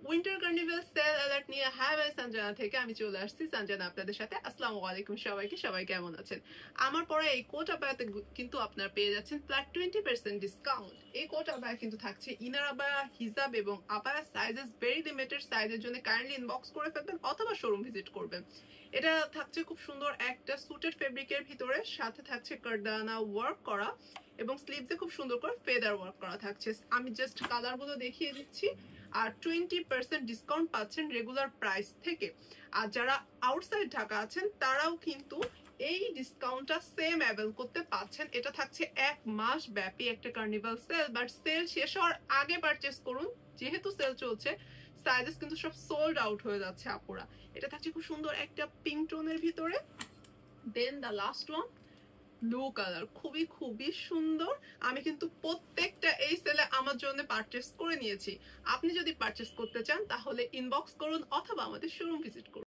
Winter carnival sell alert নিয়ে high ভাই সঞ্জনা থেকে আমি চলে আসছি সঞ্জনা আপনাদের সাথে। আসসালামু আলাইকুম সবাইকে, সবাই কেমন আছেন? আমার পরে এই কোট আবায়াতে কিন্তু আপনারা পেয়ে যাচ্ছেন প্লাস 20% ডিসকাউন্ট। এই কোট আবায়া কিন্তু থাকছে ইনার আবায়া, হিজাব এবং আবায়া সাইজেস ভেরি লিমিটেড সাইজের জন্য কাইন্ডলি ইনবক্স করে ফেলবেন অথবা শোরুম ভিজিট করবেন। এটা থাকছে খুব সুন্দর একটা সুটেড ফেব্রিকের ভিতরে, সাথে থাকছে কারদানা ওয়ার্ক করা এবং স্লিভসে খুব সুন্দর করে ফেদার ওয়ার্ক করা থাকছে। আমি জাস্ট কালারগুলো দেখিয়ে দিচ্ছি। আর 20% ডিসকাউন্ট পাচ্ছেন রেগুলার প্রাইস থেকে। আর যারা আউটসাইড ঢাকা আছেন তারাও কিন্তু এই ডিসকাউন্টটা সেম অ্যাভেল করতে পাচ্ছেন। এটা থাকছে 1 মাস ব্যাপী একটা কার্নিভাল সেল, বাট সেল শেষ হওয়ার আগে পারচেস করুন, যেহেতু সেল চলছে। সাইজেস কিন্তু সব সোল্ড আউট হয়ে যাচ্ছে আপুরা। এটা থাকছে খুব সুন্দর একটা পিঙ্ক টোনের ভিতরে। Then the last one blue colour, খুবই খুবই সুন্দর। আমি কিন্তু প্রত্যেকটা এই সেলে আমার জন্য পারচেস করে নিয়েছি। আপনি যদি পারচেস করতে চান তাহলে ইনবক্স করুন অথবা আমাদের শোরুম ভিজিট করুন।